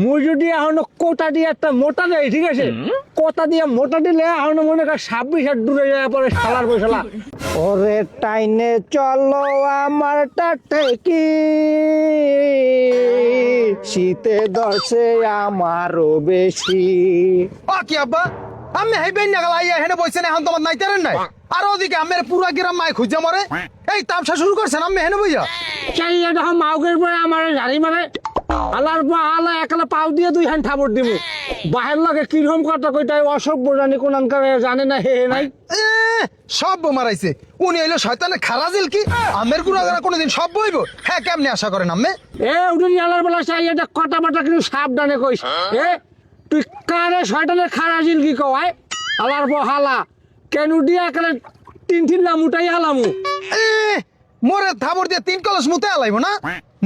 মুই যদি এখন কোটা দিয়ে একটা মোটা দেয়, ঠিক আছে, কোটা দিয়ে মোটা দিলে এখন মনে কর 26 দূরে যায় পরে শালার বসলা। ওরে টাইনে চলো আমার টাটেকি, শীতে দর্শে আমারও বেশি। ও কি আব্বা আমি হেবেন না গলা আইয়া হেনে বইছেন এখন তোমার নাইতারেন নাই আর ওদিকে আমের পুরা গ্রাম মাই খুঁজে মরে এই তামসা শুরু করছেন আমি হেনে বইয়া চাই এটা মাউকের পরে আমার জানি মানে আলার আলা একলা পাও দিয়ে দুই হ্যান্ড থাবর দিব বাহের লাগে কিরকম কথা কইটাই অসভ্য জানি কোন জানে না হে নাই। সব মারাইছে উনি এলো শয়তানের খারাজিল কি আমের গুণাগারা কোনোদিন সব বইব হ্যাঁ কেমনে আশা করেন আম্মে এ উঠে আলার বেলা চাই এটা কথা বাটা কিন্তু সাবধানে কইস। এ তুই কারে শয়তানের খারাজিল কি কয় আলার হালা কেন দিয়া একালে তিন লাম উঠাই হালামু মোরে থাবর দিয়ে 3 কলস মুতে আলাইবো না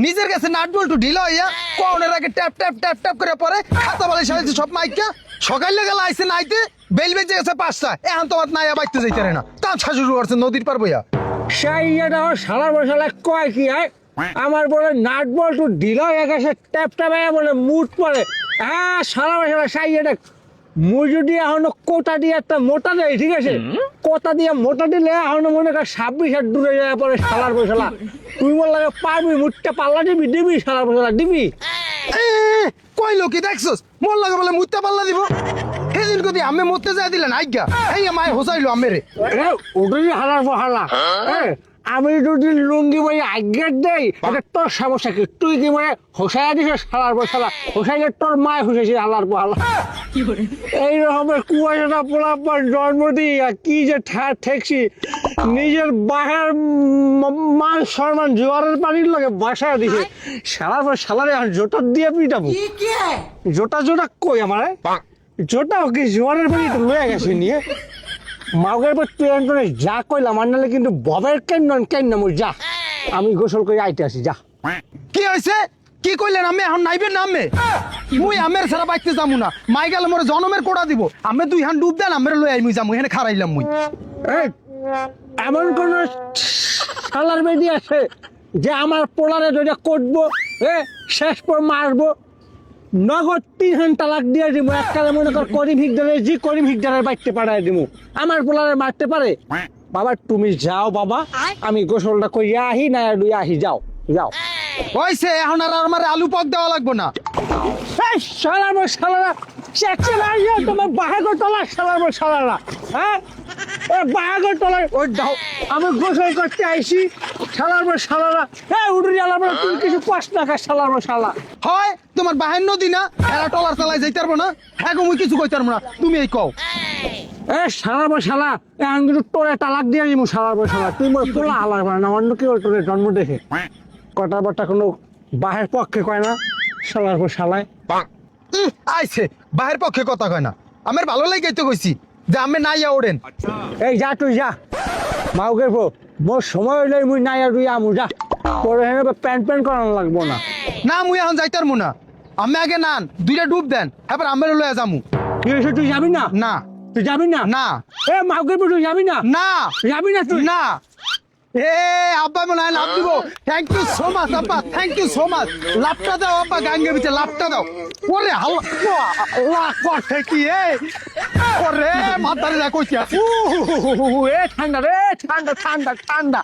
নিজের কাছে নাট বল্টু ঢিলা হইয়া কোনের আগে ট্যাপ ট্যাপ ট্যাপ ট্যাপ করে পরে খাতা বালাই সাজাইছে সব মাইকা সকালে গেল আইছে নাইতে বেল বেজে গেছে 5টা এখন তোমার নাইয়া বাইতে যাইতে রে না তা শাশুড়ি করছে নদীর পার বইয়া সেই এটা সারা বসালে কয় কি হয় আমার বলে নাট বল্টু ঢিলা হয়ে গেছে ট্যাপ ট্যাপ বলে মুট পরে হ্যাঁ সারা বসালে সাই এটা মুই যদি এখন কোটা দিয়ে একটা মোটা দেয়, ঠিক আছে, কোটা দিয়ে মোটা দিলে এখন মনে কর 26 দূরে যায় পরে শালার বসলা। তুই বল লাগে পারবি মুটটা পাল্লা দিবি শালার বসলা দিবি। কইলো কি দেখছস মোর লাগে বলে মুত্তা পাল্লা দিব সেদিন যদি আমি মরতে যাই দিলেন আজ্ঞা এই মায়ে হোসাইলো আমেরে ওটাই হালার হালা। আমি যদি লুঙ্গি বই আজ্ঞা দেই এটা তোর সমস্যা কি? তুই কি মানে হোসাইয়া দিস শালার বসলা হোসাইলে তোর মায় হুসেছি হালার হালা। এই রকমের কুয়াশাটা পোলাপার জন্ম দিয়া কি যে ঠেকছি নিজের বাহের মান সম্মান জোয়ারের পানির লাগে বাসায় দিছে শালার পর শালারে জোটা দিয়ে পিটাবো জোটা কই আমার জোটা কি জোয়ারের পানি লয়ে গেছে নিয়ে মাউকের পর তুই এন্টনে যা কইলাম আনলে কিন্তু ববের কেন মই যা আমি গোসল করে আইতে আসি যা। কি হইছে কি কইলেন আমি এখন নাইবেন না আমি মুই আমের ছাড়া বাইতে যামু না মাই গেল মোরে জনমের কোড়া দিব আমি 2 হান ডুব দেন আমের লই আইমু যামু এখানে খারাইলাম মুই এমন কোন শালার বেদি আছে যে আমার পোলারে যেটা করবো শেষ পর মারবো নগদ 3 হান তালাক দিয়ে দিব এককালে মনে কর করিম হিকদারের বাইতে পাঠাই দিব আমার পোলারে মারতে পারে। বাবা তুমি যাও বাবা আমি গোসলটা করিয়া আহি না লুই আহি যাও যাও। হইছে এখন আর আমার আলু পক দেওয়া লাগবো না শালারা তোমার বাহাগর তলা শালারা হ্যাঁ বাহাগর তলায় ওই দাও আমি গোসল করতে আইসি শালারা হ্যাঁ উঠে জ্বালাবো তুমি কিছু কষ্ট না খাস শালা হয় তোমার বাহির নদী না এরা টলার চালায় যাইতে পারবো না হ্যাঁ গো মুই কিছু কইতে পারবো না তুমি এই কও শালা এখন কিন্তু তোরে তালাক দিয়ে যাবো শালা তুই মোর পোলা হালার মানে না অন্য কেউ তোরে জন্ম দেখে কটা বাটা কোনো বাহের পক্ষে কয় না শালায় আইছে বাহির পক্ষে কথা কয় না আমার ভালো লাগে তো কইছি যে আমি নাইয়া ওড়েন এই যা তুই যা মাউকের পো মোর সময় হইলে মুই নাই আর তুই আমু যা পরে প্যান্ট করানো লাগবো না না মুই এখন যাইতে পারবো না আমি আগে নান 2টা ডুব দেন এবার আমের লইয়া যামু কি হয়েছে তুই যাবি না না তুই যাবি না না এ মাউকের পো তুই যাবি না না যাবি না তুই না এ আব্বা মনে হয় লাভ দিব থ্যাংক ইউ সো মাচ আব্বা থ্যাংক ইউ সো মাচ লাভটা দাও আব্বা গাঙ্গে ভিতরে লাভটা দাও ওরে হাল্লা কথা কি ওরে মাথারে যা কইছি ঠান্ডা রে ঠান্ডা